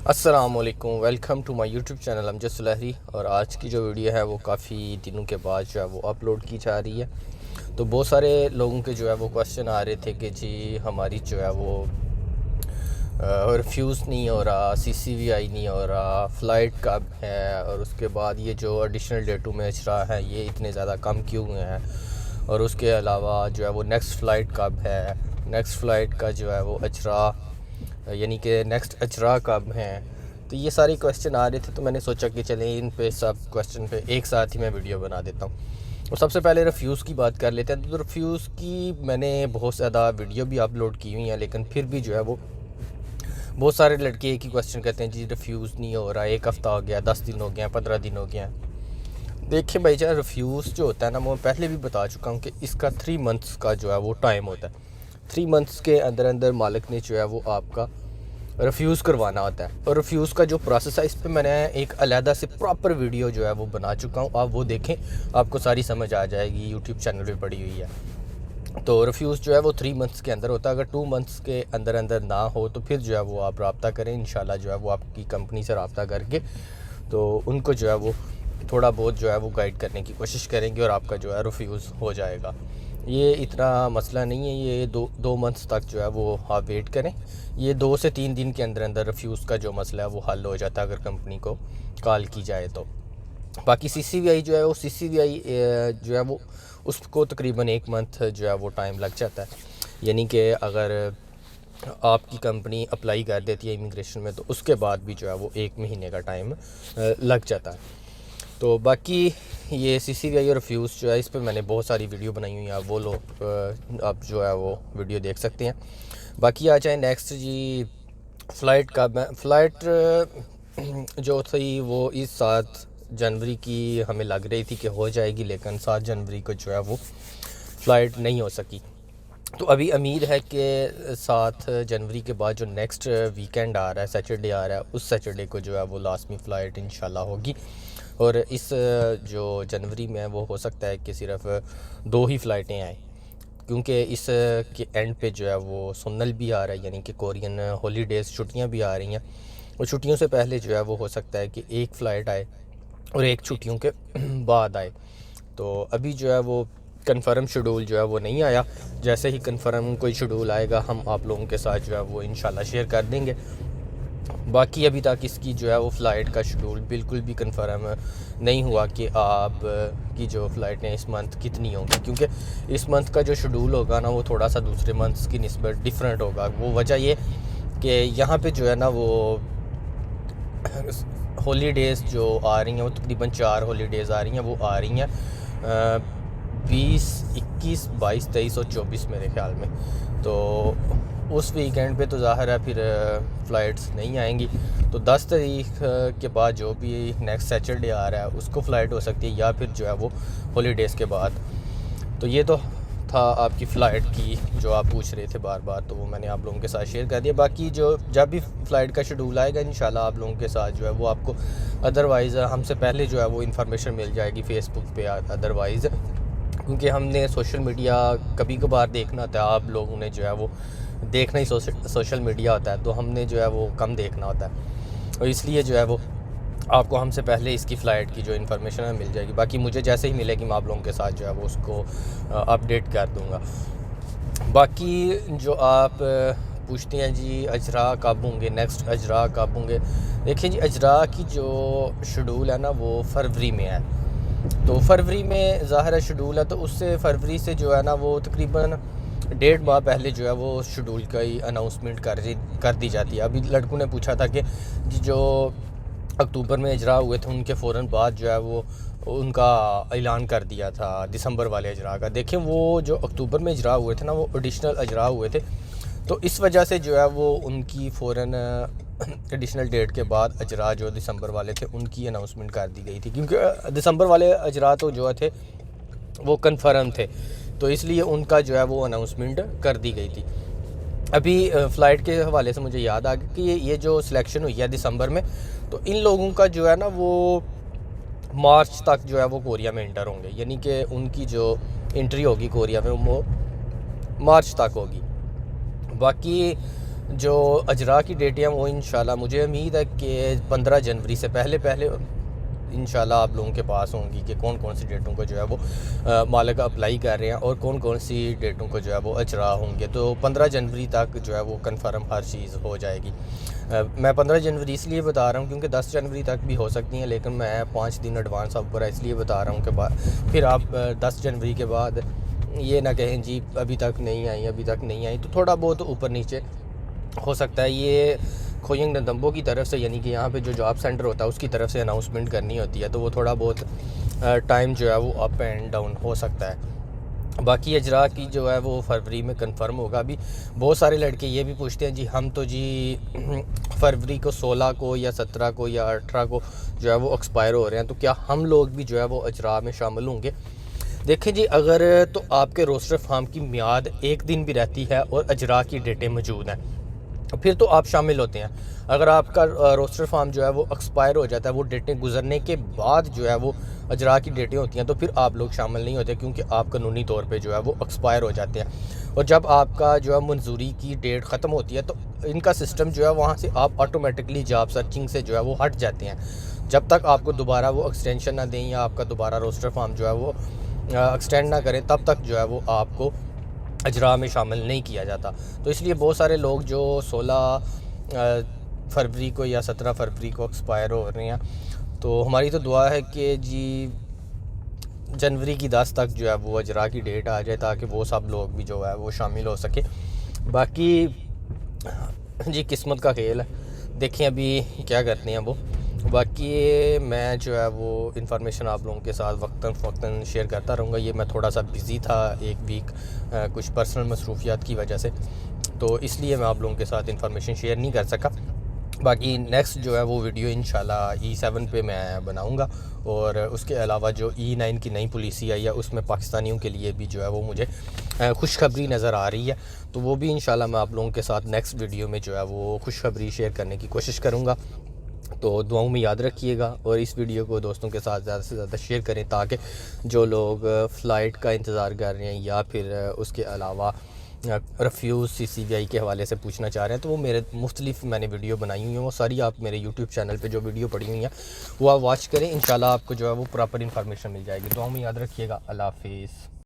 अस्सलामुअलैकुम, welcome to my YouTube channel Amjad Sulehri. और आज की जो वीडियो है वो काफ़ी दिनों के बाद जो है वो अपलोड की जा रही है। तो बहुत सारे लोगों के जो है वो क्वेश्चन आ रहे थे कि जी हमारी जो है वो रिफ्यूज़ नहीं हो रहा, CCVI नहीं हो रहा, फ़्लाइट कब है, और उसके बाद ये जो एडिशनल डेटों में अजरा है ये इतने ज़्यादा कम क्यों हुए हैं, और उसके अलावा जो है वो नेक्स्ट फ़्लाइट कब है, नेक्स्ट फ़्लाइट का जो है वो अजरा यानी कि नेक्स्ट अजरा कब हैं। तो ये सारे क्वेश्चन आ रहे थे, तो मैंने सोचा कि चलें इन पे सब क्वेश्चन पे एक साथ ही मैं वीडियो बना देता हूँ। और सबसे पहले रिफ्यूज़ की बात कर लेते हैं। तो रिफ्यूज़ की मैंने बहुत ज़्यादा वीडियो भी अपलोड की हुई हैं, लेकिन फिर भी जो है वो बहुत सारे लड़के एक ही क्वेश्चन कहते हैं जी रिफ्यूज़ नहीं हो रहा, 1 हफ़्ता हो गया, 10 दिन हो गया, 15 दिन हो गया। देखिए भाई जान, रिफ्यूज़ जो होता है ना, मैं पहले भी बता चुका हूँ कि इसका 3 मंथ्स का जो है वो टाइम होता है। 3 मंथ्स के अंदर अंदर मालिक ने जो है वो आपका रिफ्यूज़ करवाना होता है। और रिफ्यूज़ का जो प्रोसेस है, इस पे मैंने एक अलहदा से प्रॉपर वीडियो जो है वो बना चुका हूँ, आप वो देखें, आपको सारी समझ आ जाएगी, यूट्यूब चैनल पे पड़ी हुई है। तो रिफ्यूज़ जो है वो 3 मंथ्स के अंदर होता है। अगर 2 मंथ्स के अंदर अंदर ना हो तो फिर जो है वो आप रब्ता करें, इंशाल्लाह जो है वो आपकी कंपनी से रब्ता करके तो उनको जो है वो थोड़ा बहुत जो है वो गाइड करने की कोशिश करेंगे और आपका जो है रिफ्यूज़ हो जाएगा। ये इतना मसला नहीं है, ये दो मंथ्स तक जो है वो आप वेट करें। ये 2 से 3 दिन के अंदर अंदर रिफ्यूज़ का जो मसला है वो हल हो जाता है अगर कंपनी को कॉल की जाए तो। बाकी CCVI जो है वो CCVI जो है वो उसको तकरीबन 1 मंथ जो है वो टाइम लग जाता है। यानी कि अगर आपकी कंपनी अप्लाई कर देती है इमिग्रेशन में तो उसके बाद भी जो है वो 1 महीने का टाइम लग जाता है। तो बाकी ये CCVI और रिफ्यूज़ जो है इस पे मैंने बहुत सारी वीडियो बनाई हुई हैं, आप वो लोग आप जो है वो वीडियो देख सकते हैं। बाकी आ जाए नेक्स्ट जी, फ़्लाइट कब है। फ़्लाइट जो थी वो इस 7 जनवरी की हमें लग रही थी कि हो जाएगी, लेकिन 7 जनवरी को जो है वो फ़्लाइट नहीं हो सकी। तो अभी उम्मीद है कि 7 जनवरी के बाद जो नेक्स्ट वीकेंड आ रहा है, सैटरडे आ रहा है, उस सैटरडे को जो है वो लाज़मी फ़्लाइट इंशाल्लाह होगी। और इस जो जनवरी में वो हो सकता है कि सिर्फ 2 ही फ़्लाइटें आएँ, क्योंकि इस के एंड पे जो है वो सुन्नल भी आ रहा है, यानी कि कोरियन हॉलीडेज़ छुट्टियां भी आ रही हैं। और छुट्टियों से पहले जो है वो हो सकता है कि एक फ़्लाइट आए और एक छुट्टियों के बाद आए। तो अभी जो है वो कंफर्म शेड्यूल जो है वो नहीं आया। जैसे ही कंफर्म कोई शेड्यूल आएगा हम आप लोगों के साथ जो है वो इंशाल्लाह शेयर कर देंगे। बाकी अभी तक इसकी जो है वो फ़्लाइट का शेड्यूल बिल्कुल भी कंफर्म नहीं हुआ कि आप की जो फ़्लाइटें इस मंथ कितनी होंगी, क्योंकि इस मंथ का जो शेड्यूल होगा ना वो थोड़ा सा दूसरे मंथ्स की निस्बत डिफरेंट होगा। वो वजह ये कि यहाँ पे जो है ना वो हॉलीडेज़ जो आ रही हैं वो तकरीबन 4 हॉलीडेज़ आ रही हैं। वो आ रही हैं 20, 21, 22, 23 और 24 मेरे ख़्याल में। तो उस वीकेंड पे तो ज़ाहिर है फिर फ़्लाइट्स नहीं आएंगी। तो 10 तारीख के बाद जो भी नेक्स्ट सैटरडे आ रहा है उसको फ़्लाइट हो सकती है, या फिर जो है वो हॉलीडेज़ के बाद। तो ये तो था आपकी फ़्लाइट की जो आप पूछ रहे थे बार बार, तो वो मैंने आप लोगों के साथ शेयर कर दिया। बाकी जो जब भी फ़्लाइट का शेड्यूल आएगा इंशाल्लाह आप लोगों के साथ जो है वो आपको अदरवाइज़ हमसे पहले जो है वो इन्फॉर्मेशन मिल जाएगी फ़ेसबुक पे अदरवाइज़, क्योंकि हमने सोशल मीडिया कभी कभार देखना होता है, आप लोगों ने जो है वो देखना ही सोशल मीडिया होता है, तो हमने जो है वो कम देखना होता है, और इसलिए जो है वो आपको हमसे पहले इसकी फ़्लाइट की जो इन्फॉर्मेशन है मिल जाएगी। बाकी मुझे जैसे ही मिलेगी मैं आप लोगों के साथ जो है वो उसको अपडेट कर दूँगा। बाकी जो आप पूछते हैं जी अजरा कब होंगे, नेक्स्ट अजरा कब होंगे। देखिए जी, अजरा की जो शेड्यूल है ना वो फरवरी में है। तो फरवरी में ज़ाहिर है शेड्यूल है, तो उससे फरवरी से जो है ना वो तकरीबन 1.5 माह पहले जो है वो शेड्यूल का ही अनाउंसमेंट कर दी जाती है। अभी लड़कों ने पूछा था कि जो अक्टूबर में इजरा हुए थे उनके फ़ौरन बाद जो है वो उनका ऐलान कर दिया था दिसंबर वाले इजरा का। देखें वो जो अक्टूबर में इजरा हुए थे ना वो एडिशनल इजरा हुए थे, तो इस वजह से जो है वो उनकी फ़ौरन एडिशनल डेट के बाद अजरा जो दिसंबर वाले थे उनकी अनाउंसमेंट कर दी गई थी, क्योंकि दिसंबर वाले अजरा तो जो थे वो कन्फर्म थे, तो इसलिए उनका जो है वो अनाउंसमेंट कर दी गई थी। अभी फ़्लाइट के हवाले से मुझे याद आ गया कि ये जो सिलेक्शन हुई है दिसंबर में, तो इन लोगों का जो है ना वो मार्च तक जो है वो कोरिया में इंटर होंगे, यानी कि उनकी जो एंट्री होगी कोरिया में वो मार्च तक होगी। बाकी जो अजरा की डेटें हैं वो इंशाल्लाह मुझे उम्मीद है कि 15 जनवरी से पहले इंशाल्लाह आप लोगों के पास होंगी कि कौन कौन सी डेटों को जो है वो मालिक अप्लाई कर रहे हैं और कौन कौन सी डेटों को जो है वो अजरा होंगे। तो 15 जनवरी तक जो है वो कन्फर्म हर चीज़ हो जाएगी। मैं 15 जनवरी इसलिए बता रहा हूँ क्योंकि 10 जनवरी तक भी हो सकती हैं, लेकिन मैं 5 दिन एडवांस आपको इसलिए बता रहा हूँ कि फिर आप 10 जनवरी के बाद ये ना कहें जी अभी तक नहीं आई। तो थोड़ा बहुत ऊपर नीचे हो सकता है। ये खोइंग नदम्बो की तरफ से, यानी कि यहाँ पे जो जॉब सेंटर होता है उसकी तरफ से अनाउंसमेंट करनी होती है, तो वो थोड़ा बहुत टाइम जो है वो अप एंड डाउन हो सकता है। बाकी अजरा की जो है वो फरवरी में कंफर्म होगा। अभी बहुत सारे लड़के ये भी पूछते हैं जी हम तो जी फरवरी को 16 को या 17 को या 18 को जो है वो एक्सपायर हो रहे हैं, तो क्या हम लोग भी जो है वो अजरा में शामिल होंगे। देखें जी, अगर तो आपके रोस्टर फार्म की मियाद एक दिन भी रहती है और अजरा की डेटें मौजूद हैं फिर तो आप शामिल होते हैं। अगर आपका रोस्टर फार्म जो है वो एक्सपायर हो जाता है, वो डेटें गुजरने के बाद जो है वो अजरा की डेटें होती हैं, तो फिर आप लोग शामिल नहीं होते क्योंकि आप कानूनी तौर पे जो है वो एक्सपायर हो जाते हैं। और जब आपका जो है मंजूरी की डेट ख़त्म होती है तो इनका सिस्टम जो है वहाँ से आप ऑटोमेटिकली जॉब सर्चिंग से जो है वो हट जाते हैं। जब तक आपको दोबारा वो एक्सटेंशन ना दें या आपका दोबारा रोस्टर फार्म जो है वो एक्सटेंड ना करें, तब तक जो है वो आपको अजरा में शामिल नहीं किया जाता। तो इसलिए बहुत सारे लोग जो 16 फरवरी को या 17 फरवरी को एक्सपायर हो रहे हैं, तो हमारी तो दुआ है कि जी जनवरी की 10 तक जो है वो अजरा की डेट आ जाए ताकि वो सब लोग भी जो है वो शामिल हो सके। बाकी जी किस्मत का खेल है, देखें अभी क्या करते हैं वो। बाकी मैं जो है वो इन्फॉर्मेशन आप लोगों के साथ वक्तन फ़वक्तन शेयर करता रहूँगा। ये मैं थोड़ा सा बिज़ी था एक वीक कुछ पर्सनल मसरूफियात की वजह से, तो इसलिए मैं आप लोगों के साथ इन्फॉर्मेशन शेयर नहीं कर सका। बाकी नेक्स्ट जो है वो वीडियो इंशाल्लाह E7 पे मैं बनाऊंगा। और उसके अलावा जो E9 की नई पॉलिसी आई है उसमें पाकिस्तानियों के लिए भी जो है वो मुझे खुशखबरी नज़र आ रही है, तो वो भी इंशाल्लाह मैं आप लोगों के साथ नेक्स्ट वीडियो में जो है वो खुशखबरी शेयर करने की कोशिश करूँगा। तो दुआओं में याद रखिएगा और इस वीडियो को दोस्तों के साथ ज़्यादा से ज़्यादा शेयर करें ताकि जो लोग फ़्लाइट का इंतज़ार कर रहे हैं या फिर उसके अलावा रिफ्यूज़ CCBI के हवाले से पूछना चाह रहे हैं, तो वो मेरे मुख्तलिफ मैंने वीडियो बनाई हुई हैं, वो सारी आप मेरे YouTube चैनल पे जो वीडियो पड़ी हुई हैं वो आप वॉच करें। इंशाल्लाह आपको जो है वो प्रॉपर इन्फॉर्मेशन मिल जाएगी। दुआओं में याद रखिएगा। अल्लाह हाफिज़।